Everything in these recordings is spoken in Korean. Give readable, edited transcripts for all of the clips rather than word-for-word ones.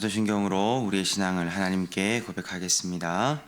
사도신경으로 우리의 신앙을 하나님께 고백하겠습니다.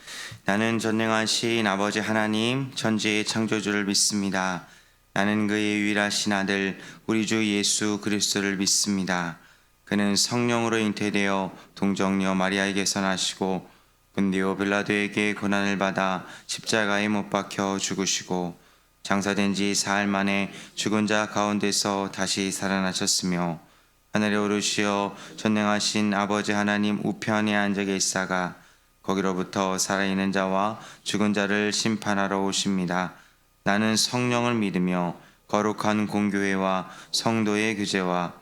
나는 전능하신 아버지 하나님 천지의 창조주를 믿습니다. 나는 그의 유일하신 아들 우리 주 예수 그리스도를 믿습니다. 그는 성령으로 잉태되어 동정녀 마리아에게서 나시고 본디오 빌라도에게 고난을 받아 십자가에 못 박혀 죽으시고 장사된 지 사흘 만에 죽은 자 가운데서 다시 살아나셨으며 하늘에 오르시어 전능하신 아버지 하나님 우편에 앉아 계시다가 거기로부터 살아있는 자와 죽은 자를 심판하러 오십니다. 나는 성령을 믿으며 거룩한 공교회와 성도의 규제와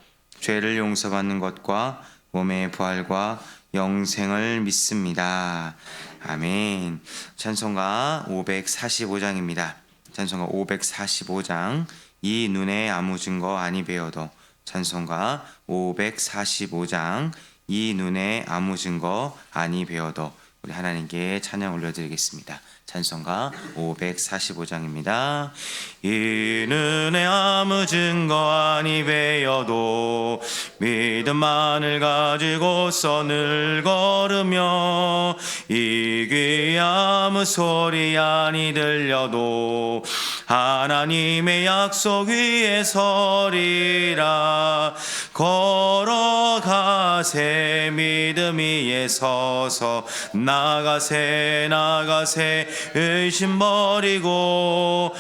죄를 용서받는 것과 몸의 부활과 영생을 믿습니다. 아멘. 찬송가 545장입니다. 찬송가 545장 이 눈에 아무 증거 아니 배어도 찬송가 545장 이 눈에 아무 증거 아니 배어도 우리 하나님께 찬양 올려드리겠습니다. 찬송가 545장입니다. 이 눈에 아무 증거 아니 배어도 믿음만을 가지고서 늘 걸으며 이 귀에 아무 소리 아니 들려도 하나님의 약속 위에 서리라. 걸어가세 믿음 위에 서서 나가세 의심 버리고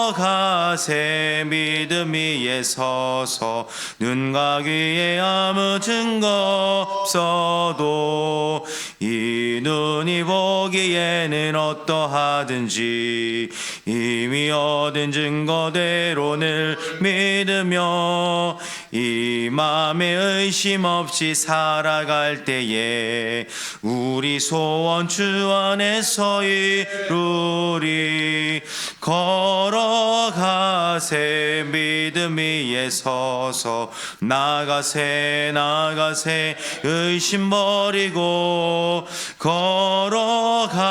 걸어가세 믿음 위에 서서 눈과 귀에 아무 증거 없어도 이 눈이 보기에는 어떠하든지 이미 얻은 증거대로 늘 믿으며 이 맘에 의심 없이 살아갈 때에 우리 소원 주 안에서 이루리. 걸어가세 믿음 위에 서서 나가세 의심 버리고 걸어가세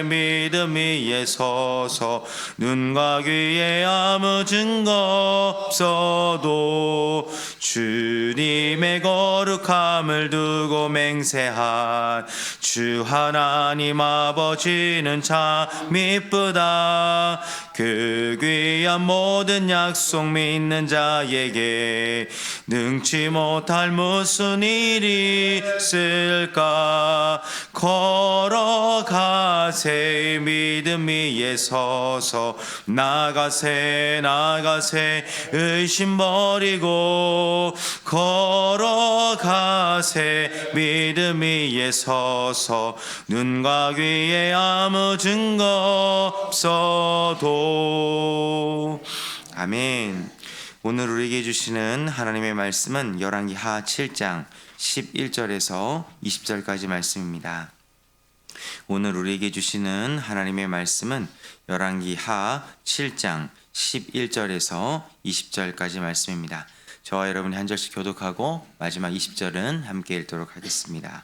믿음 위에 서서 눈과 귀에 아무 증거 없어도 주님의 거룩함을 두고 맹세한 주 하나님 아버지는 참 이쁘다. 그 귀한 모든 약속 믿는 자에게 능치 못할 무슨 일이 있을까. 걸어가세 믿음 위에 서서 나가세 의심 버리고 걸어가세 믿음 위에 서서 눈과 귀에 아무 증거 없어도. 아멘. 오늘 우리에게 주시는 하나님의 말씀은 열왕기하 7장 11절에서 20절까지 말씀입니다. 오늘 우리에게 주시는 하나님의 말씀은 열왕기하 7장 11절에서 20절까지 말씀입니다. 저와 여러분이 한 절씩 교독하고 마지막 20절은 함께 읽도록 하겠습니다.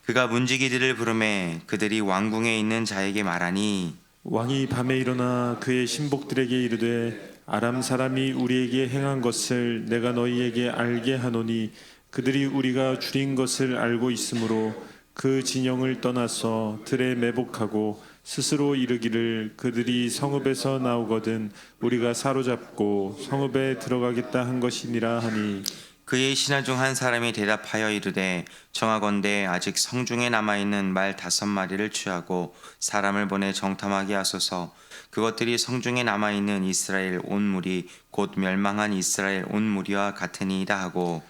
그가 문지기들을 부르매 그들이 왕궁에 있는 자에게 말하니 왕이 밤에 일어나 그의 신복들에게 이르되 아람 사람이 우리에게 행한 것을 내가 너희에게 알게 하노니 그들이 우리가 줄인 것을 알고 있으므로 그 진영을 떠나서 들에 매복하고 스스로 이르기를 그들이 성읍에서 나오거든 우리가 사로잡고 성읍에 들어가겠다 한 것이니라 하니 그의 신하 중 한 사람이 대답하여 이르되 청하건대 아직 성중에 남아있는 말 5마리를 취하고 사람을 보내 정탐하게 하소서. 그것들이 성중에 남아있는 이스라엘 온 무리 곧 멸망한 이스라엘 온 무리와 같으니이다 하고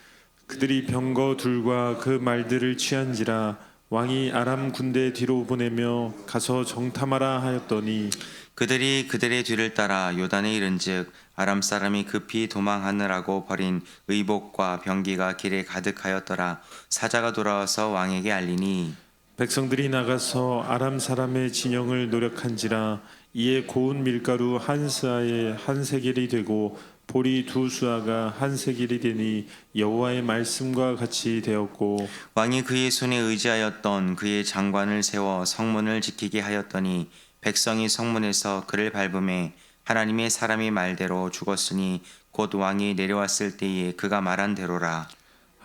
그들이 병거 둘과 그 말들을 취한지라 왕이 아람 군대 뒤로 보내며 가서 정탐하라 하였더니 그들이 그들의 뒤를 따라 요단에 이른즉 아람 사람이 급히 도망하느라고 버린 의복과 병기가 길에 가득하였더라. 사자가 돌아와서 왕에게 알리니 백성들이 나가서 아람 사람의 진영을 노력한지라 이에 고운 밀가루 한 스아에 한 세겔이 되고 보리 2수아가 한 세겔이 되니 여호와의 말씀과 같이 되었고 왕이 그의 손에 의지하였던 그의 장관을 세워 성문을 지키게 하였더니 백성이 성문에서 그를 밟음에 하나님의 사람이 말대로 죽었으니 곧 왕이 내려왔을 때에 그가 말한 대로라.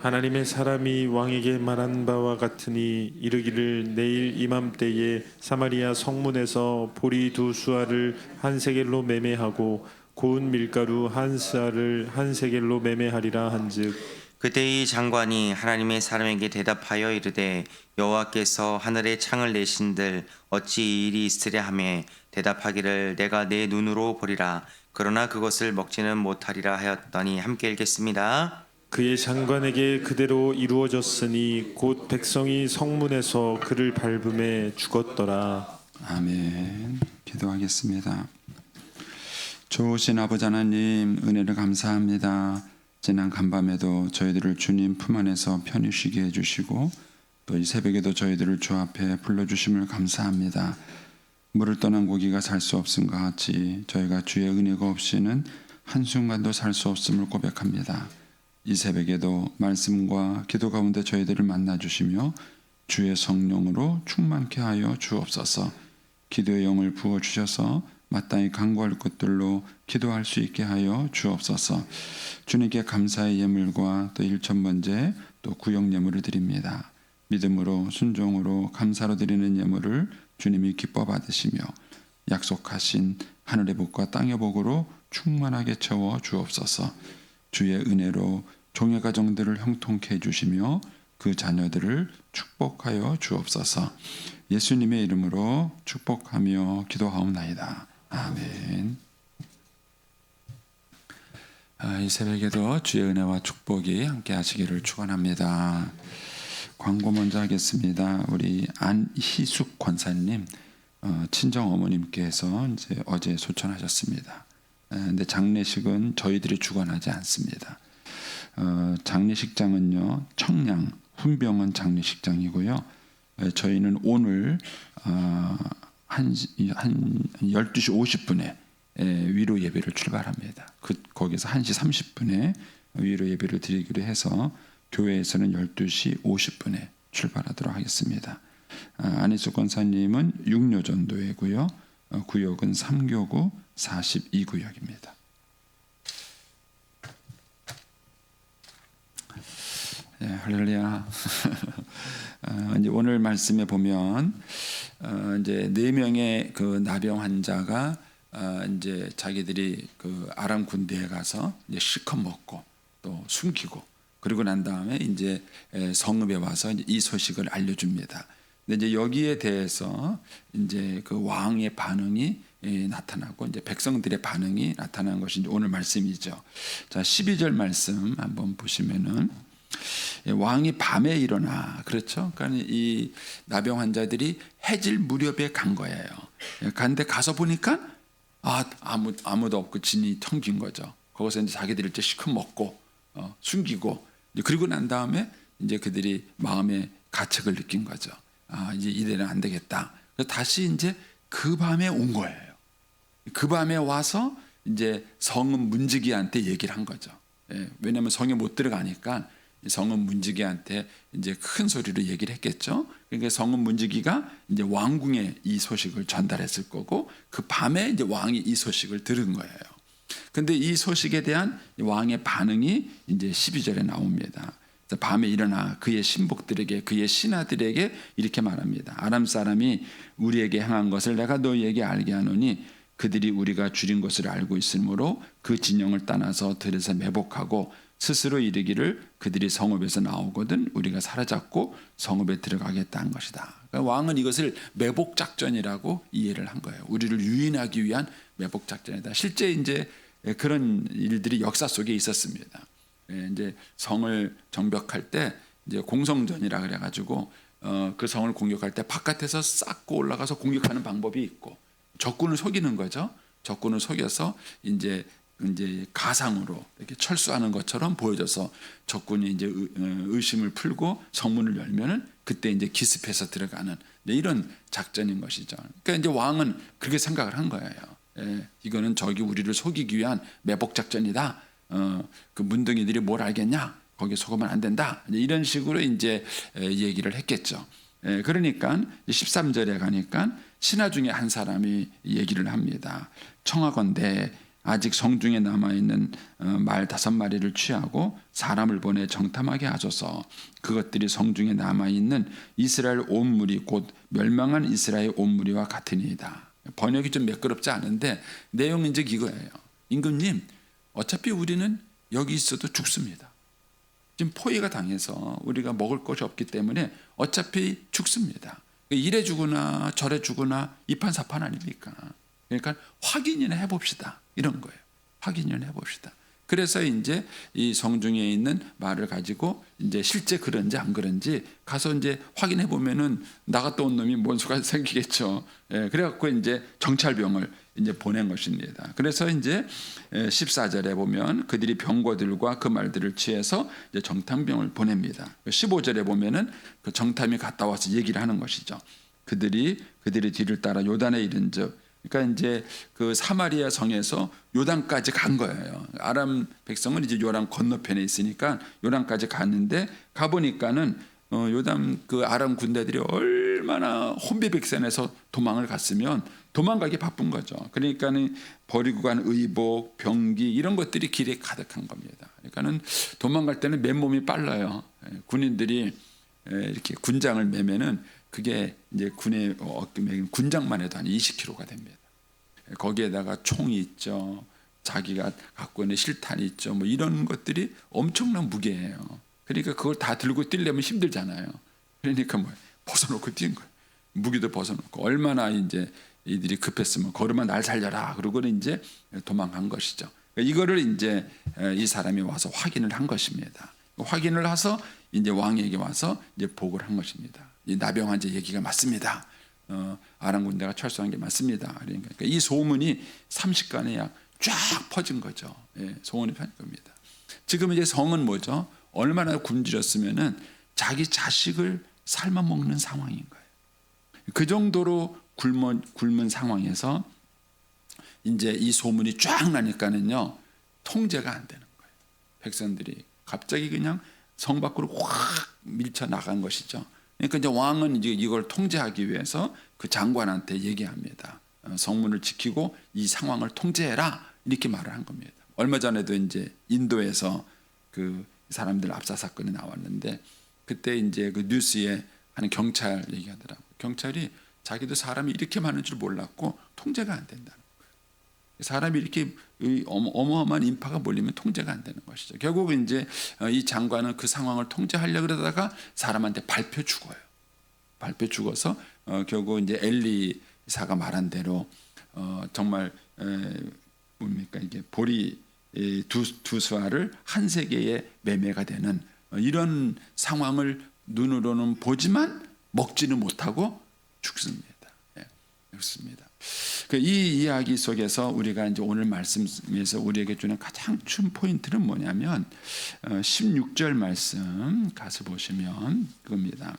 하나님의 사람이 왕에게 말한 바와 같으니 이르기를 내일 이맘때에 사마리아 성문에서 보리 두 수알을 한 세겔로 매매하고 고운 밀가루 한 스알을 한 세겔로 매매하리라 한즉 그때 이 장관이 하나님의 사람에게 대답하여 이르되 여호와께서 하늘에 창을 내신들 어찌 이 일이 있으랴 하며 대답하기를 내가 내 눈으로 보리라 그러나 그것을 먹지는 못하리라 하였더니 함께 읽겠습니다. 그의 장관에게 그대로 이루어졌으니 곧 백성이 성문에서 그를 밟음에 죽었더라. 아멘. 기도하겠습니다. 좋으신 아버지 하나님 은혜를 감사합니다. 지난 간밤에도 저희들을 주님 품 안에서 편히 쉬게 해주시고 또 이 새벽에도 저희들을 주 앞에 불러주심을 감사합니다. 물을 떠난 고기가 살 수 없음과 같이 저희가 주의 은혜가 없이는 한순간도 살 수 없음을 고백합니다. 이 새벽에도 말씀과 기도 가운데 저희들을 만나주시며 주의 성령으로 충만케 하여 주옵소서. 기도의 영을 부어주셔서 마땅히 간구할 것들로 기도할 수 있게 하여 주옵소서. 주님께 감사의 예물과 또 일천번제 또 구역 예물을 드립니다. 믿음으로 순종으로 감사로 드리는 예물을 주님이 기뻐 받으시며 약속하신 하늘의 복과 땅의 복으로 충만하게 채워 주옵소서. 주의 은혜로 종의 가정들을 형통케 해주시며 그 자녀들을 축복하여 주옵소서. 예수님의 이름으로 축복하며 기도하옵나이다. 아멘. 이 새벽에도 주의 은혜와 축복이 함께 하시기를 축원합니다. 광고 먼저 하겠습니다. 우리 안희숙 권사님 친정 어머님께서 이제 어제 소천하셨습니다. 근데 장례식은 저희들이 주관하지 않습니다. 장례식장은요 청량 훈병원 장례식장이고요. 저희는 오늘 한 12시 50분에 위로 예배를 출발합니다. 거기서 1시 30분에 위로 예배를 드리기로 해서 교회에서는 12시 50분에 출발하도록 하겠습니다. 안희숙 권사님은 육묘전도회고요. 구역은 3교구 42구역입니다. 네, 할렐루야. 이제 오늘 말씀에 보면 이제 4명의 그 나병 환자가 이제 자기들이 그 아람 군대에 가서 이제 실컷 먹고 또 숨기고 그리고 난 다음에 이제 성읍에 와서 이제 이 소식을 알려줍니다. 근데 이제 여기에 대해서 이제 그 왕의 반응이 나타나고 이제 백성들의 반응이 나타난 것이 이제 오늘 말씀이죠. 자, 12절 말씀 한번 보시면은 왕이 밤에 일어나 그렇죠. 그러니까 이 나병 환자들이 해질 무렵에 간 거예요. 간데 가서 보니까 아무도 없고 진이 텅 빈 거죠. 거기서 이제 자기들이 이제 실컷 먹고 숨기고 그리고 난 다음에 이제 그들이 마음에 가책을 느낀 거죠. 이제 이대로는 안 되겠다. 그래서 다시 이제 그 밤에 온 거예요. 그 밤에 와서 이제 성읍 문지기한테 얘기를 한 거죠. 왜냐하면 성에 못 들어가니까 성읍 문지기한테 이제 큰 소리로 얘기를 했겠죠. 그러니까 성읍 문지기가 이제 왕궁에 이 소식을 전달했을 거고 그 밤에 이제 왕이 이 소식을 들은 거예요. 근데 이 소식에 대한 왕의 반응이 이제 12절에 나옵니다. 밤에 일어나 그의 신복들에게 그의 신하들에게 이렇게 말합니다. 아람 사람이 우리에게 행한 것을 내가 너희에게 알게 하노니 그들이 우리가 줄인 것을 알고 있으므로 그 진영을 떠나서 들에서 매복하고 스스로 이르기를 그들이 성읍에서 나오거든 우리가 사로잡고 성읍에 들어가겠다 한 것이다. 그러니까 왕은 이것을 매복 작전이라고 이해를 한 거예요. 우리를 유인하기 위한 매복 작전이다. 실제 이제 그런 일들이 역사 속에 있었습니다. 이제 성을 정벽할 때 이제 공성전이라 그래가지고 그 성을 공격할 때 바깥에서 쌓고 올라가서 공격하는 방법이 있고 적군을 속이는 거죠. 적군을 속여서 이제 가상으로 이렇게 철수하는 것처럼 보여져서 적군이 이제 의심을 풀고 성문을 열면은 그때 이제 기습해서 들어가는 이런 작전인 것이죠. 그러니까 이제 왕은 그렇게 생각을 한 거예요. 이거는 저기 우리를 속이기 위한 매복 작전이다. 그 문둥이들이 뭘 알겠냐? 거기 속으면 안 된다. 이런 식으로 이제 얘기를 했겠죠. 그러니까 13절에 가니까 신하 중에 한 사람이 얘기를 합니다. 청하건대 아직 성중에 남아있는 말 5마리를 취하고 사람을 보내 정탐하게 하소서. 그것들이 성중에 남아있는 이스라엘 온 무리 곧 멸망한 이스라엘 온 무리와 같으니이다. 번역이 좀 매끄럽지 않은데 내용은 이제 이거예요. 임금님, 어차피 우리는 여기 있어도 죽습니다. 지금 포위가 당해서 우리가 먹을 것이 없기 때문에 어차피 죽습니다. 이래 죽으나 저래 죽으나 이판사판 아닙니까? 그러니까 확인이나 해봅시다. 이런 거예요. 확인이나 해봅시다. 그래서 이제 이 성중에 있는 말을 가지고 이제 실제 그런지 안 그런지 가서 이제 확인해 보면은 나갔다 온 놈이 뭔 수가 생기겠죠. 예, 그래갖고 이제 정찰병을 이제 보낸 것입니다. 그래서 이제 14절에 보면 그들이 병거들과 그 말들을 취해서 이제 정탐병을 보냅니다. 15절에 보면은 그 정탐이 갔다 와서 얘기를 하는 것이죠. 그들이 뒤를 따라 요단에 이른즉, 그러니까 이제 그 사마리아 성에서 요단까지 간 거예요. 아람 백성은 이제 요단 건너편에 있으니까 요단까지 갔는데 가보니까는 요단 그 아람 군대들이 얼마나 혼비백산해서 도망을 갔으면 도망가기 바쁜 거죠. 그러니까는 버리고 간 의복, 병기 이런 것들이 길에 가득한 겁니다. 그러니까는 도망갈 때는 맨몸이 빨라요. 군인들이 이렇게 군장을 매면은 그게 이제 군의 군장만 해도 한 20kg가 됩니다. 거기에다가 총이 있죠. 자기가 갖고 있는 실탄이 있죠. 뭐 이런 것들이 엄청난 무게예요. 그러니까 그걸 다 들고 뛰려면 힘들잖아요. 그러니까 뭐 벗어놓고 뛴 거예요. 무기도 벗어놓고 얼마나 이제 이들이 급했으면 걸으면 날 살려라. 그러고는 이제 도망간 것이죠. 이거를 이제 이 사람이 와서 확인을 한 것입니다. 확인을 해서 이제 왕에게 와서 이제 보고를 한 것입니다. 이 나병 환자 얘기가 맞습니다. 아람 군대가 철수한 게 맞습니다. 그러니까 이 소문이 30간에 약 쫙 퍼진 거죠. 예, 소문이 퍼진 겁니다. 지금 이제 성은 뭐죠? 얼마나 굶주렸으면은 자기 자식을 삶아 먹는 상황인 거예요. 그 정도로 굶은 상황에서 이제 이 소문이 쫙 나니까는요 통제가 안 되는 거예요. 백성들이 갑자기 그냥 성 밖으로 확 밀쳐 나간 것이죠. 그러니까 이제 왕은 이제 이걸 통제하기 위해서 그 장관한테 얘기합니다. 성문을 지키고 이 상황을 통제해라 이렇게 말을 한 겁니다. 얼마 전에도 이제 인도에서 그 사람들 압사 사건이 나왔는데 그때 이제 그 뉴스에 하는 경찰 얘기하더라고. 경찰이 자기도 사람이 이렇게 많은 줄 몰랐고 통제가 안 된다는 거예요. 사람이 이렇게 어마어마한 인파가 몰리면 통제가 안 되는 것이죠. 결국 이제 이 장관은 그 상황을 통제하려고 그러다가 사람한테 밟혀 죽어요. 밟혀 죽어서 결국 이제 엘리사가 말한 대로 정말 뭡니까 이게 보리 두 수알을 한 세계에 매매가 되는 이런 상황을 눈으로는 보지만 먹지는 못하고 죽습니다. 예, 죽습니다. 이 이야기 속에서 우리가 이제 오늘 말씀에서 우리에게 주는 가장 큰 포인트는 뭐냐면 16절 말씀 가서 보시면 그겁니다.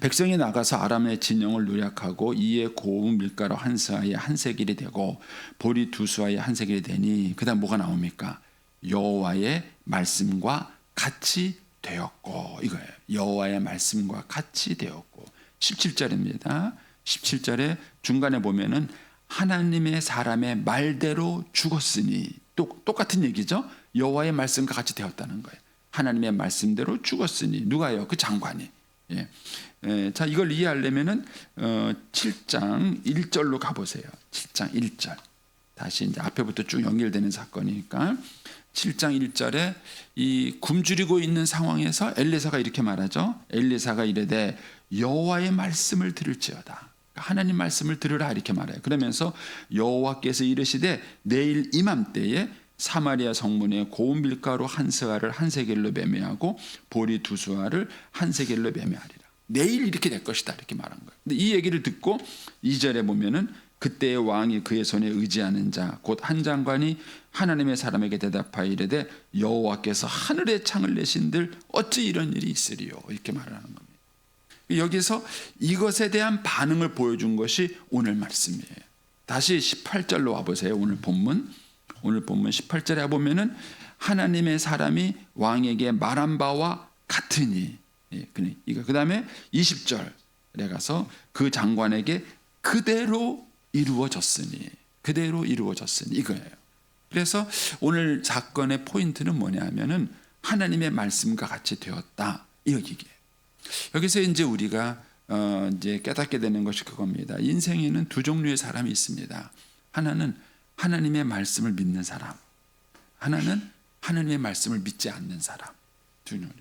백성이 나가서 아람의 진영을 노략하고 이에 고운 밀가루 한 스아에 한 세겔이 되고 보리 두 수아에 한 세겔이 되니 그다음 뭐가 나옵니까? 여호와의 말씀과 같이 되었고 이거예요. 여호와의 말씀과 같이 되었고 17절입니다. 17절에 중간에 보면은 하나님의 사람의 말대로 죽었으니 똑같은 얘기죠. 여호와의 말씀과 같이 되었다는 거예요. 하나님의 말씀대로 죽었으니 누가요? 그 장관이. 예. 자 이걸 이해하려면은 7장 1절로 가보세요. 7장 1절. 다시 이제 앞에부터 쭉 연결되는 사건이니까 7장 1절에 이 굶주리고 있는 상황에서 엘리사가 이렇게 말하죠. 엘리사가 이르되 여호와의 말씀을 들을지어다. 하나님 말씀을 들으라 이렇게 말해요. 그러면서 여호와께서 이르시되 내일 이맘때에 사마리아 성문에 고운 밀가루 한 스아를 한 세겔로 매매하고 보리 두 수아를 한 세겔로 매매하리라. 내일 이렇게 될 것이다 이렇게 말한 거예요. 근데 이 얘기를 듣고 2절에 보면은 그때의 왕이 그의 손에 의지하는 자 곧 한 장관이 하나님의 사람에게 대답하여 이르되 여호와께서 하늘의 창을 내신들 어찌 이런 일이 있으리요 이렇게 말을 하는 겁니다. 여기서 이것에 대한 반응을 보여준 것이 오늘 말씀이에요. 다시 18절로 와보세요. 오늘 본문 18절에 보면은 하나님의 사람이 왕에게 말한 바와 같으니 그 다음에 20절에 가서 그 장관에게 그대로 이루어졌으니 그대로 이루어졌으니 이거예요. 그래서 오늘 사건의 포인트는 뭐냐면은 하나님의 말씀과 같이 되었다 이 얘기예요. 여기서 이제 우리가 이제 깨닫게 되는 것이 그겁니다. 인생에는 두 종류의 사람이 있습니다. 하나는 하나님의 말씀을 믿는 사람, 하나는 하나님의 말씀을 믿지 않는 사람. 두 종류.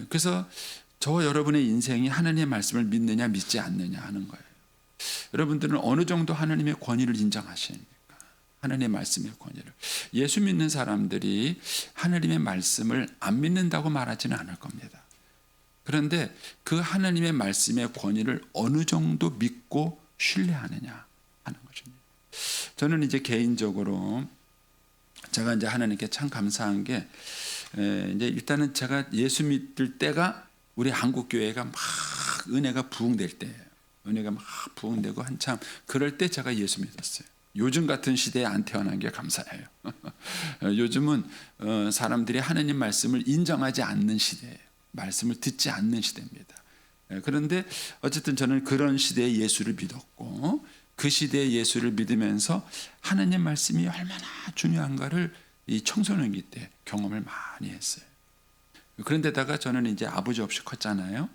그래서 저와 여러분의 인생이 하나님의 말씀을 믿느냐 믿지 않느냐 하는 거예요. 여러분들은 어느 정도 하나님의 권위를 인정하십니까? 하나님의 말씀의 권위를. 예수 믿는 사람들이 하나님의 말씀을 안 믿는다고 말하지는 않을 겁니다. 그런데 그 하나님의 말씀의 권위를 어느 정도 믿고 신뢰하느냐 하는 것입니다. 저는 이제 개인적으로 제가 이제 하나님께 참 감사한 게 이제 일단은 제가 예수 믿을 때가 우리 한국 교회가 막 은혜가 부흥될 때예요. 은혜가 막 부흥되고 한참 그럴 때 제가 예수 믿었어요. 요즘 같은 시대에 안 태어난 게 감사해요. 요즘은 사람들이 하나님 말씀을 인정하지 않는 시대예요. 말씀을 듣지 않는 시대입니다. 그런데 어쨌든 저는 그런 시대에 예수를 믿었고 그 시대의 예수를 믿으면서 하나님 말씀이 얼마나 중요한가를 이 청소년기 때 경험을 많이 했어요. 그런데다가 저는 이제 아버지 없이 컸잖아요.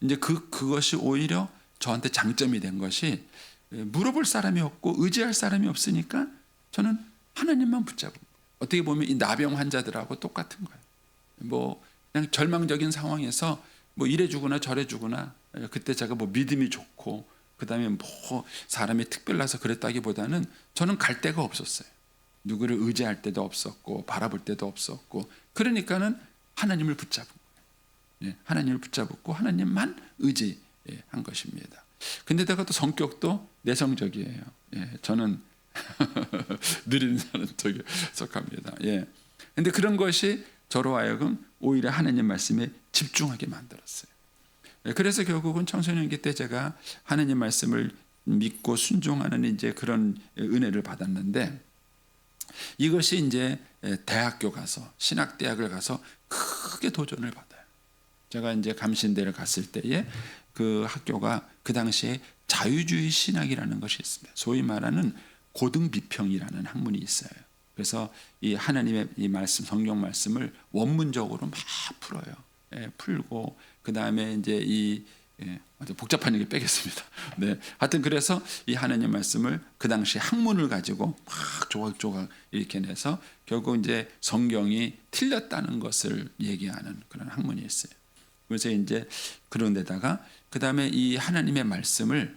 이제 그것이 오히려 저한테 장점이 된 것이 물어볼 사람이 없고 의지할 사람이 없으니까 저는 하나님만 붙잡고 어떻게 보면 이 나병 환자들하고 똑같은 거예요. 뭐 그냥 절망적인 상황에서 뭐 이래 주거나 저래 주거나 그때 제가 뭐 믿음이 좋고 그다음에 뭐 사람이 특별나서 그랬다기보다는 저는 갈 데가 없었어요. 누구를 의지할 때도 없었고 바라볼 때도 없었고 그러니까는 하나님을 붙잡은 거예요. 하나님을 붙잡고 하나님만 의지한 것입니다. 근데다가 또 성격도 내성적이에요. 저는 느린 사람 쪽에 속합니다. 근데 그런 것이 저로 하여금 오히려 하나님 말씀에 집중하게 만들었어요. 그래서 결국은 청소년기 때 제가 하나님 말씀을 믿고 순종하는 이제 그런 은혜를 받았는데 이것이 이제 대학교 가서 신학대학을 가서 크게 도전을 받아요. 제가 이제 감신대를 갔을 때에 그 학교가 그 당시에 자유주의 신학이라는 것이 있습니다. 소위 말하는 고등비평이라는 학문이 있어요. 그래서 이 하나님의 이 말씀, 성경 말씀을 원문적으로 막 풀어요. 풀고 그 다음에 이제 이 아주 복잡한 얘기 빼겠습니다. 하여튼 그래서 이 하나님 말씀을 그 당시 학문을 가지고 막 조각조각 이렇게 내서 결국 이제 성경이 틀렸다는 것을 얘기하는 그런 학문이 있어요. 그래서 이제 그런 데다가 그 다음에 이 하나님의 말씀을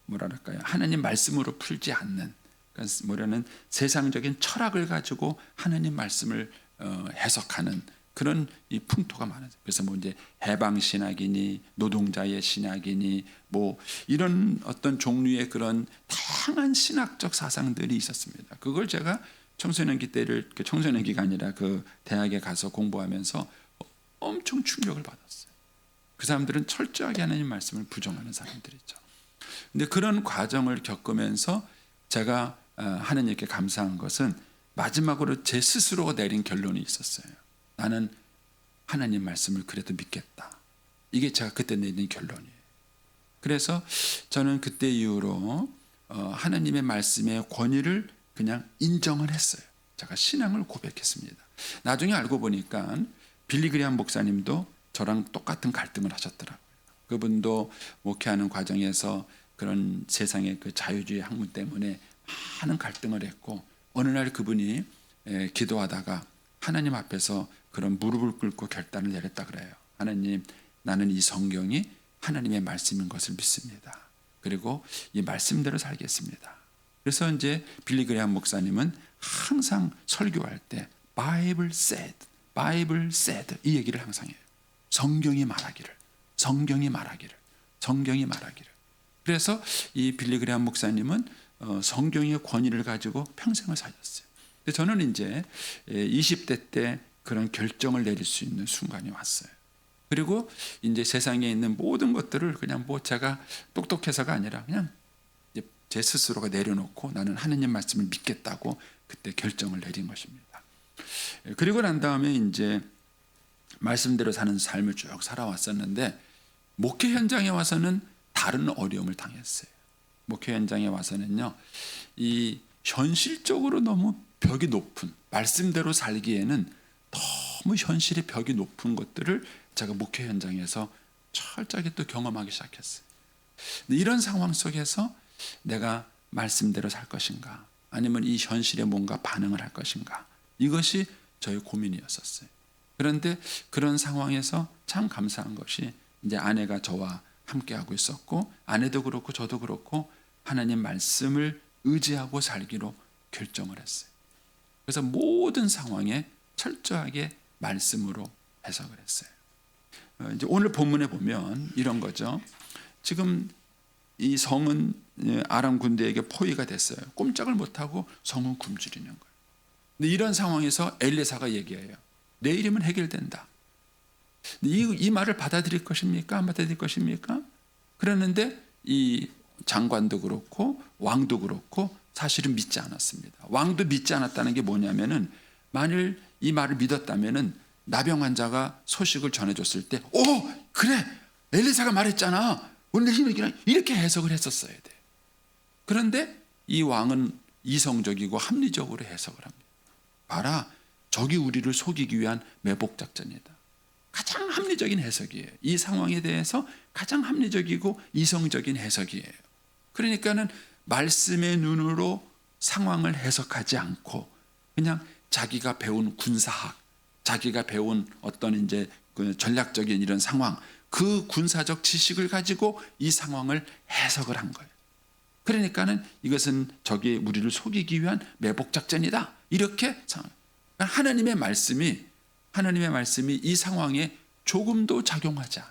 뭐랄까요? 하나님 말씀으로 풀지 않는 그러니까 뭐라는 세상적인 철학을 가지고 하나님 말씀을 해석하는 그런 이 풍토가 많아요. 그래서 뭐 이제 해방 신학이니 노동자의 신학이니 뭐 이런 어떤 종류의 그런 다양한 신학적 사상들이 있었습니다. 그걸 제가 청소년기 때를 청소년기가 아니라 그 대학에 가서 공부하면서 엄청 충격을 받았어요. 그 사람들은 철저하게 하나님 말씀을 부정하는 사람들이죠. 근데 그런 과정을 겪으면서 제가 하나님께 감사한 것은 마지막으로 제 스스로가 내린 결론이 있었어요. 나는 하나님 말씀을 그래도 믿겠다. 이게 제가 그때 내린 결론이에요. 그래서 저는 그때 이후로 하나님의 말씀의 권위를 그냥 인정을 했어요. 제가 신앙을 고백했습니다. 나중에 알고 보니까 빌리 그레이엄 목사님도 저랑 똑같은 갈등을 하셨더라고요. 그분도 목회하는 과정에서 그런 세상의 그 자유주의 학문 때문에 많은 갈등을 했고 어느 날 그분이 기도하다가 하나님 앞에서 그런 무릎을 꿇고 결단을 내렸다 그래요. 하나님, 나는 이 성경이 하나님의 말씀인 것을 믿습니다. 그리고 이 말씀대로 살겠습니다. 그래서 이제 빌리 그레이엄 목사님은 항상 설교할 때 Bible said, Bible said 이 얘기를 항상 해요. 성경이 말하기를, 성경이 말하기를, 성경이 말하기를. 그래서 이 빌리 그레이엄 목사님은 성경의 권위를 가지고 평생을 사셨어요. 근데 저는 이제 20대 때 그런 결정을 내릴 수 있는 순간이 왔어요. 그리고 이제 세상에 있는 모든 것들을 그냥 뭐 제가 똑똑해서가 아니라 그냥 제 스스로가 내려놓고 나는 하나님 말씀을 믿겠다고 그때 결정을 내린 것입니다. 그리고 난 다음에 이제 말씀대로 사는 삶을 쭉 살아왔었는데 목회 현장에 와서는 다른 어려움을 당했어요. 목회 현장에 와서는요, 이 현실적으로 너무 벽이 높은, 말씀대로 살기에는 너무 현실의 벽이 높은 것들을 제가 목회 현장에서 철저하게 또 경험하기 시작했어요. 근데 이런 상황 속에서 내가 말씀대로 살 것인가, 아니면 이 현실에 뭔가 반응을 할 것인가, 이것이 저의 고민이었었어요. 그런데 그런 상황에서 참 감사한 것이 이제 아내가 저와 함께하고 있었고, 아내도 그렇고 저도 그렇고 하나님 말씀을 의지하고 살기로 결정을 했어요. 그래서 모든 상황에 철저하게 말씀으로 해석을 했어요. 이제 오늘 본문에 보면 이런 거죠. 지금 이 성은 아람 군대에게 포위가 됐어요. 꼼짝을 못하고 성은 굶주리는 거예요. 근데 이런 상황에서 엘리사가 얘기해요. 내일이면 해결된다. 이 말을 받아들일 것입니까? 안 받아들일 것입니까? 그러는데 이 장관도 그렇고 왕도 그렇고 사실은 믿지 않았습니다. 왕도 믿지 않았다는 게 뭐냐면은, 만일 이 말을 믿었다면은 나병 환자가 소식을 전해줬을 때, 오, 그래, 엘리사가 말했잖아, 오늘 이렇게 해석을 했었어야 돼. 그런데 이 왕은 이성적이고 합리적으로 해석을 합니다. 봐라, 적이 우리를 속이기 위한 매복 작전이다. 가장 합리적인 해석이에요. 이 상황에 대해서 가장 합리적이고 이성적인 해석이에요. 그러니까는 말씀의 눈으로 상황을 해석하지 않고 그냥 자기가 배운 군사학, 자기가 배운 어떤 이제 그 전략적인 이런 상황, 그 군사적 지식을 가지고 이 상황을 해석을 한 거예요. 그러니까는 이것은 적이 우리를 속이기 위한 매복 작전이다. 이렇게 하나님의 말씀이 이 상황에 조금도 작용하지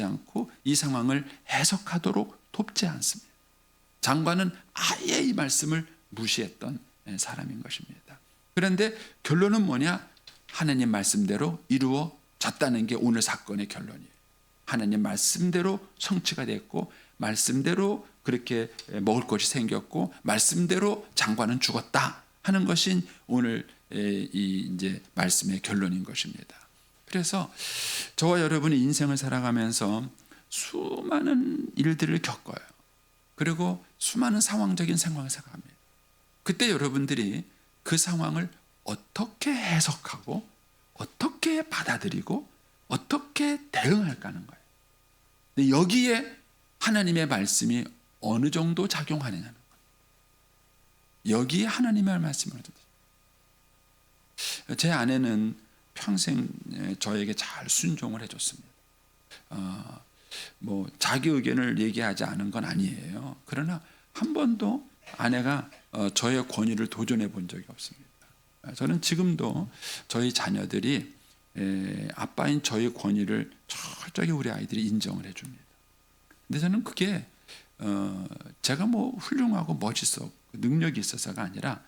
않고 이 상황을 해석하도록 돕지 않습니다. 장관은 아예 이 말씀을 무시했던 사람인 것입니다. 그런데 결론은 뭐냐? 하나님 말씀대로 이루어졌다는 게 오늘 사건의 결론이에요. 하나님 말씀대로 성취가 됐고, 말씀대로 그렇게 먹을 것이 생겼고, 말씀대로 장관은 죽었다 하는 것이 오늘 이 이제 말씀의 결론인 것입니다. 그래서 저와 여러분이 인생을 살아가면서 수많은 일들을 겪어요. 그리고 수많은 상황적인 생각을 생각합니다. 그때 여러분들이 그 상황을 어떻게 해석하고 어떻게 받아들이고 어떻게 대응할까 하는 거예요. 근데 여기에 하나님의 말씀이 어느 정도 작용하느냐는 거예요. 여기에 하나님의 말씀을 제 아내는 평생 저에게 잘 순종을 해줬습니다. 뭐 자기 의견을 얘기하지 않은 건 아니에요. 그러나 한 번도 아내가 저의 권위를 도전해 본 적이 없습니다. 저는 지금도 저희 자녀들이 아빠인 저의 권위를 철저히 우리 아이들이 인정을 해줍니다. 근데 저는 그게 제가 뭐 훌륭하고 멋있어 능력이 있어서가 아니라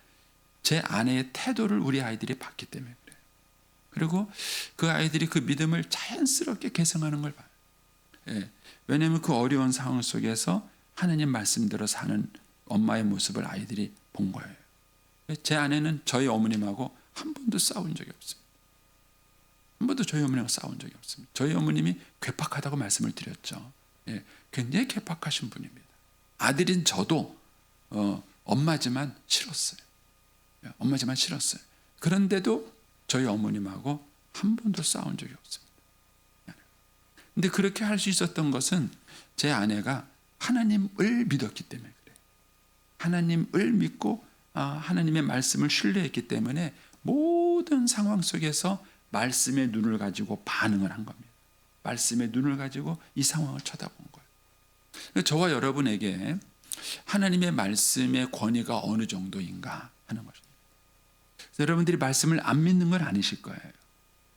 제 아내의 태도를 우리 아이들이 봤기 때문에 그래요. 그리고 그 아이들이 그 믿음을 자연스럽게 개성하는 걸 봐요. 왜냐하면 그 어려운 상황 속에서 하나님 말씀대로 사는 엄마의 모습을 아이들이 본 거예요. 제 아내는 저희 어머님하고 한 번도 싸운 적이 없습니다. 한 번도 저희 어머님하고 싸운 적이 없습니다. 저희 어머님이 괴팍하다고 말씀을 드렸죠. 굉장히 괴팍하신 분입니다. 아들인 저도 엄마지만 싫었어요. 엄마지만 싫었어요. 그런데도 저희 어머님하고 한 번도 싸운 적이 없습니다. 근데 그렇게 할 수 있었던 것은 제 아내가 하나님을 믿었기 때문에 그래요. 하나님을 믿고 하나님의 말씀을 신뢰했기 때문에 모든 상황 속에서 말씀의 눈을 가지고 반응을 한 겁니다. 말씀의 눈을 가지고 이 상황을 쳐다본 거예요. 저와 여러분에게 하나님의 말씀의 권위가 어느 정도인가 하는 것입니다. 여러분들이 말씀을 안 믿는 건 아니실 거예요.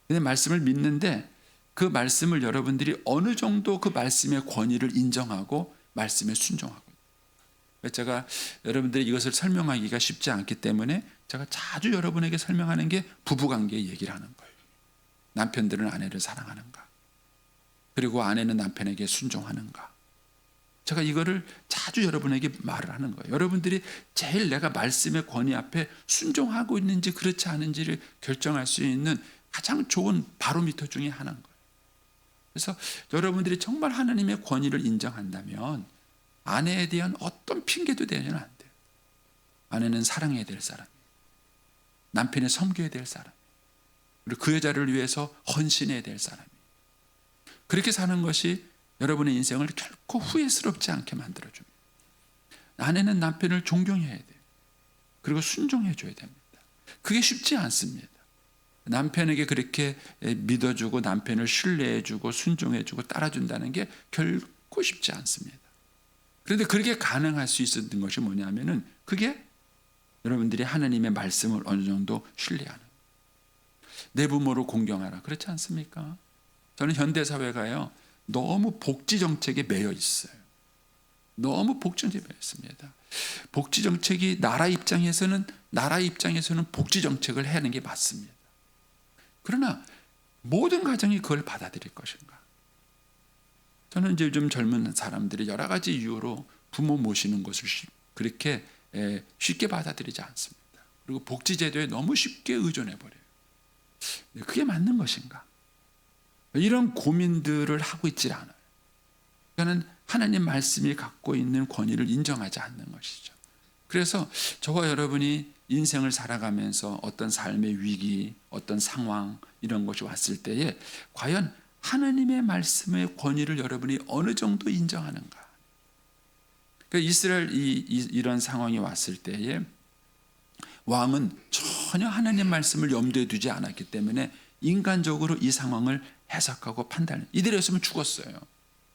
근데 말씀을 믿는데 그 말씀을 여러분들이 어느 정도 그 말씀의 권위를 인정하고 말씀에 순종하고 있어요. 제가 여러분들이 이것을 설명하기가 쉽지 않기 때문에 제가 자주 여러분에게 설명하는 게 부부관계의 얘기를 하는 거예요. 남편들은 아내를 사랑하는가? 그리고 아내는 남편에게 순종하는가? 제가 이거를 자주 여러분에게 말을 하는 거예요. 여러분들이 제일 내가 말씀의 권위 앞에 순종하고 있는지 그렇지 않은지를 결정할 수 있는 가장 좋은 바로미터 중에 하나인 거예요. 그래서 여러분들이 정말 하나님의 권위를 인정한다면 아내에 대한 어떤 핑계도 대면 안 돼요. 아내는 사랑해야 될 사람, 남편을 섬겨야 될 사람, 그리고 그 여자를 위해서 헌신해야 될 사람. 그렇게 사는 것이 여러분의 인생을 결코 후회스럽지 않게 만들어줍니다. 아내는 남편을 존경해야 돼요. 그리고 순종해 줘야 됩니다. 그게 쉽지 않습니다. 남편에게 그렇게 믿어주고 남편을 신뢰해주고 순종해주고 따라준다는 게 결코 쉽지 않습니다. 그런데 그렇게 가능할 수 있었던 것이 뭐냐면은 그게 여러분들이 하나님의 말씀을 어느 정도 신뢰하는, 내 부모를 공경하라, 그렇지 않습니까? 저는 현대사회가요 너무 복지정책에 매여 있어요. 너무 복지정책에 매여 있습니다. 복지정책이 나라 입장에서는 복지정책을 하는 게 맞습니다. 그러나 모든 가정이 그걸 받아들일 것인가? 저는 이제 요즘 젊은 사람들이 여러 가지 이유로 부모 모시는 것을 그렇게 쉽게 받아들이지 않습니다. 그리고 복지제도에 너무 쉽게 의존해버려요. 그게 맞는 것인가? 이런 고민들을 하고 있지 않아요. 그러니까 하나님 말씀이 갖고 있는 권위를 인정하지 않는 것이죠. 그래서 저와 여러분이 인생을 살아가면서 어떤 삶의 위기, 어떤 상황 이런 것이 왔을 때에 과연 하나님의 말씀의 권위를 여러분이 어느 정도 인정하는가? 그러니까 이스라엘이 이런 상황이 왔을 때에 왕은 전혀 하나님 말씀을 염두에 두지 않았기 때문에 인간적으로 이 상황을 해석하고 판단. 이대로였으면 죽었어요.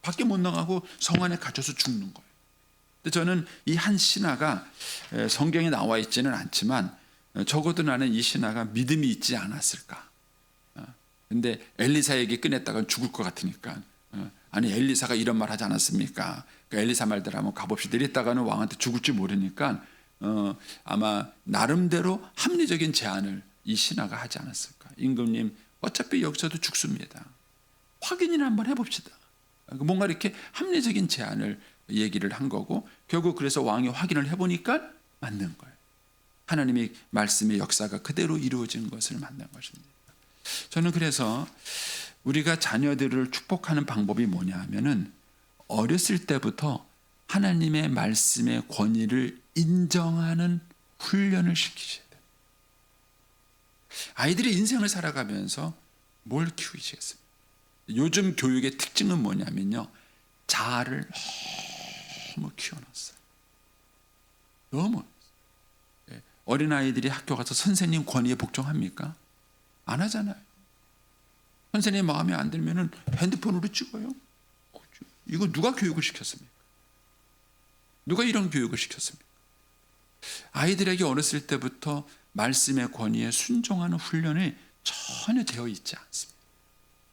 밖에 못 나가고 성 안에 갇혀서 죽는 거예요. 근데 저는 이 한 신하가 성경에 나와 있지는 않지만 적어도 나는 이 신하가 믿음이 있지 않았을까. 근데 엘리사에게 꺼냈다가 죽을 것 같으니까 아니 엘리사가 이런 말 하지 않았습니까? 그러니까 엘리사 말대로 한번 가봅시다. 이랬다가는 왕한테 죽을지 모르니까 아마 나름대로 합리적인 제안을 이 신하가 하지 않았을까. 임금님 어차피 여기서도 죽습니다. 확인이나 한번 해봅시다. 뭔가 이렇게 합리적인 제안을 얘기를 한 거고 결국 그래서 왕이 확인을 해보니까 맞는 거예요. 하나님의 말씀의 역사가 그대로 이루어진 것을 만난 것입니다. 저는 그래서 우리가 자녀들을 축복하는 방법이 뭐냐 하면은 어렸을 때부터 하나님의 말씀의 권위를 인정하는 훈련을 시키셔야 돼요. 아이들이 인생을 살아가면서 뭘 키우시겠습니까? 요즘 교육의 특징은 뭐냐면요, 자아를 너무 키워놨어요. 너무. 어린아이들이 학교 가서 선생님 권위에 복종합니까? 안 하잖아요. 선생님 마음에 안 들면은 핸드폰으로 찍어요. 이거 누가 교육을 시켰습니까? 누가 이런 교육을 시켰습니까? 아이들에게 어렸을 때부터 말씀의 권위에 순종하는 훈련이 전혀 되어 있지 않습니다.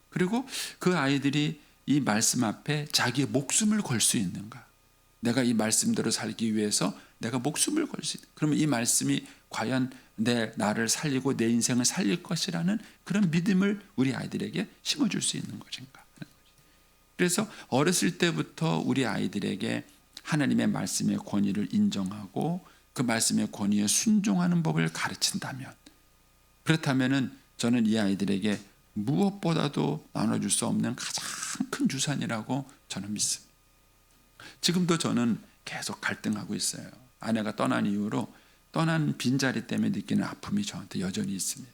그리고 그 아이들이 이 말씀 앞에 자기의 목숨을 걸 수 있는가? 내가 이 말씀대로 살기 위해서 내가 목숨을 걸 수 있는가? 그러면 이 말씀이 과연 나를 살리고 내 인생을 살릴 것이라는 그런 믿음을 우리 아이들에게 심어줄 수 있는 것인가? 그래서 어렸을 때부터 우리 아이들에게 하나님의 말씀의 권위를 인정하고 그 말씀의 권위에 순종하는 법을 가르친다면, 그렇다면은 저는 이 아이들에게 무엇보다도 나눠줄 수 없는 가장 큰 유산이라고 저는 믿습니다. 지금도 저는 계속 갈등하고 있어요. 아내가 떠난 이후로 떠난 빈자리 때문에 느끼는 아픔이 저한테 여전히 있습니다.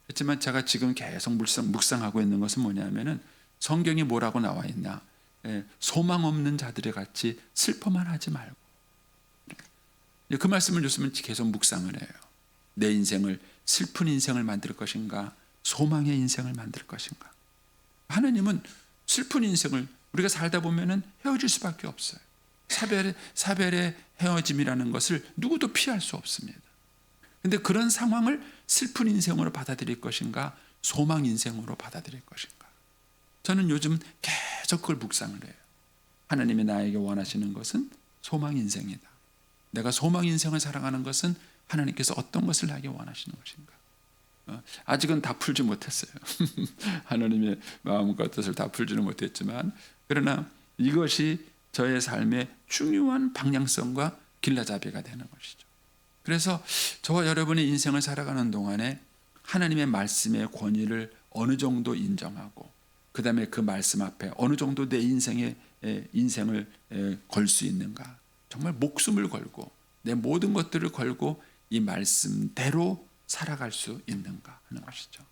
그렇지만 제가 지금 계속 묵상하고 있는 것은 뭐냐면은 성경이 뭐라고 나와 있나? 소망 없는 자들의 같이 슬퍼만 하지 말고. 그 말씀을 줬으면 계속 묵상을 해요. 내 인생을 슬픈 인생을 만들 것인가, 소망의 인생을 만들 것인가. 하나님은 슬픈 인생을 우리가 살다 보면은 헤어질 수밖에 없어요. 사별의 헤어짐이라는 것을 누구도 피할 수 없습니다. 그런데 그런 상황을 슬픈 인생으로 받아들일 것인가, 소망 인생으로 받아들일 것인가. 저는 요즘 계속 그걸 묵상을 해요. 하나님이 나에게 원하시는 것은 소망 인생이다. 내가 소망 인생을 살아가는 것은 하나님께서 어떤 것을 나에게 원하시는 것인가. 아직은 다 풀지 못했어요. 하나님의 마음과 뜻을 다 풀지는 못했지만, 그러나 이것이 저의 삶의 중요한 방향성과 길라잡이가 되는 것이죠. 그래서 저와 여러분의 인생을 살아가는 동안에 하나님의 말씀의 권위를 어느 정도 인정하고, 그 다음에 그 말씀 앞에 어느 정도 내 인생의 인생을 걸 수 있는가? 정말 목숨을 걸고 내 모든 것들을 걸고 이 말씀대로 살아갈 수 있는가 하는 것이죠.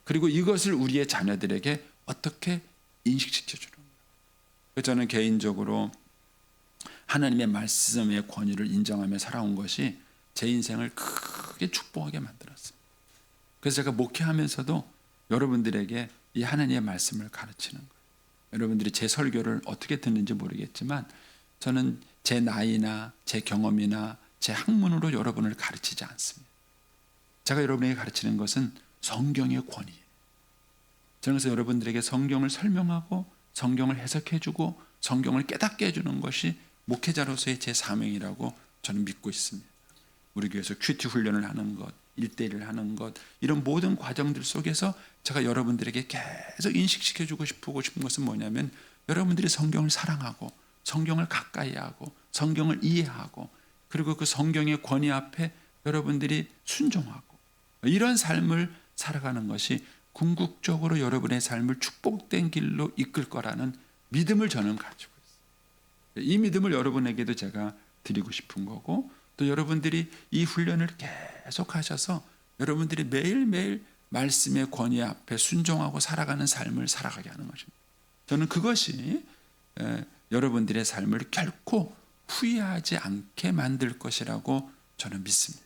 그리고 이것을 우리의 자녀들에게 어떻게 인식시켜 주는가? 저는 개인적으로 하나님의 말씀의 권위를 인정하며 살아온 것이 제 인생을 크게 축복하게 만들었습니다. 그래서 제가 목회하면서도 여러분들에게 이 하나님의 말씀을 가르치는 거예요. 여러분들이 제 설교를 어떻게 듣는지 모르겠지만 저는 제 나이나 제 경험이나 제 학문으로 여러분을 가르치지 않습니다. 제가 여러분에게 가르치는 것은 성경의 권위예요. 저는 그래서 여러분들에게 성경을 설명하고 성경을 해석해주고 성경을 깨닫게 해주는 것이 목회자로서의 제 사명이라고 저는 믿고 있습니다. 우리 교회에서 큐티 훈련을 하는 것, 1대1을 하는 것, 이런 모든 과정들 속에서 제가 여러분들에게 계속 인식시켜주고 싶은 것은 뭐냐면 여러분들이 성경을 사랑하고 성경을 가까이 하고 성경을 이해하고 그리고 그 성경의 권위 앞에 여러분들이 순종하고 이런 삶을 살아가는 것이 궁극적으로 여러분의 삶을 축복된 길로 이끌 거라는 믿음을 저는 가지고 있어요. 이 믿음을 여러분에게도 제가 드리고 싶은 거고 또 여러분들이 이 훈련을 계속 하셔서 여러분들이 매일매일 말씀의 권위 앞에 순종하고 살아가는 삶을 살아가게 하는 것입니다. 저는 그것이 여러분들의 삶을 결코 후회하지 않게 만들 것이라고 저는 믿습니다.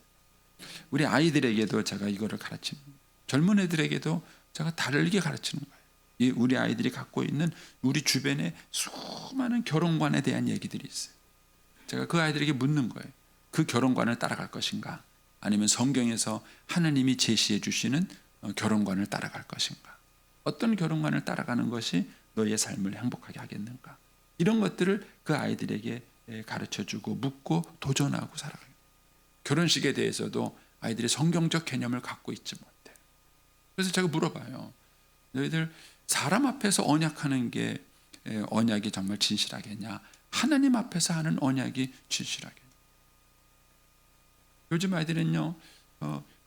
우리 아이들에게도 제가 이거를 가르칩니다. 젊은 애들에게도 제가 다르게 가르치는 거예요. 이 우리 아이들이 갖고 있는 우리 주변에 수많은 결혼관에 대한 얘기들이 있어요. 제가 그 아이들에게 묻는 거예요. 그 결혼관을 따라갈 것인가? 아니면 성경에서 하나님이 제시해 주시는 결혼관을 따라갈 것인가? 어떤 결혼관을 따라가는 것이 너의 삶을 행복하게 하겠는가? 이런 것들을 그 아이들에게 가르쳐주고 묻고 도전하고 살아가요. 결혼식에 대해서도 아이들이 성경적 개념을 갖고 있지 못해요. 그래서 제가 물어봐요. 너희들 사람 앞에서 언약하는 게 언약이 정말 진실하겠냐? 하나님 앞에서 하는 언약이 진실하겠냐? 요즘 아이들은요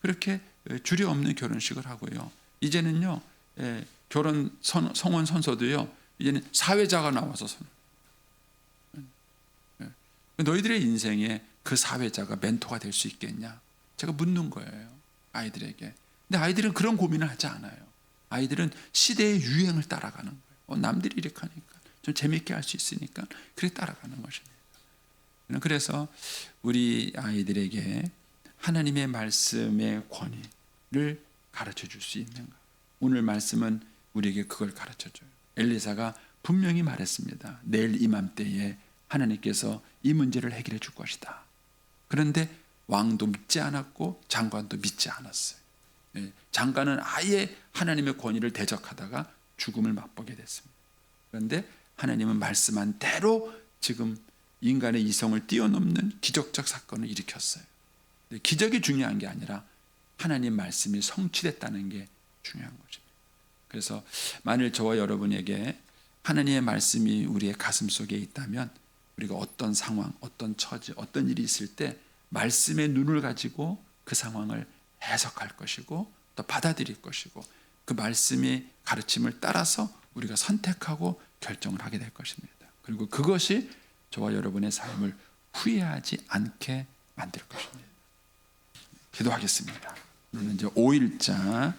그렇게 주례 없는 결혼식을 하고요. 이제는요 결혼 성원 선서도요 이제는 사회자가 나와서 너희들의 인생에 그 사회자가 멘토가 될 수 있겠냐? 제가 묻는 거예요 아이들에게. 근데 아이들은 그런 고민을 하지 않아요. 아이들은 시대의 유행을 따라가는 거예요. 남들이 이렇게 하니까 좀 재밌게 할 수 있으니까 그렇게 따라가는 것입니다. 그래서 우리 아이들에게 하나님의 말씀의 권위를 가르쳐 줄 수 있는가? 오늘 말씀은 우리에게 그걸 가르쳐 줘요. 엘리사가 분명히 말했습니다. 내일 이맘때에 하나님께서 이 문제를 해결해 줄 것이다. 그런데 왕도 믿지 않았고 장관도 믿지 않았어요. 장관은 아예 하나님의 권위를 대적하다가 죽음을 맛보게 됐습니다. 그런데 하나님은 말씀한 대로 지금 인간의 이성을 뛰어넘는 기적적 사건을 일으켰어요. 기적이 중요한 게 아니라 하나님 말씀이 성취됐다는 게 중요한 것입니다. 그래서 만일 저와 여러분에게 하나님의 말씀이 우리의 가슴 속에 있다면 우리가 어떤 상황, 어떤 처지, 어떤 일이 있을 때 말씀의 눈을 가지고 그 상황을 해석할 것이고 또 받아들일 것이고 그 말씀의 가르침을 따라서 우리가 선택하고 결정을 하게 될 것입니다. 그리고 그것이 저와 여러분의 삶을 후회하지 않게 만들 것입니다. 기도하겠습니다. 우리는 이제 5일자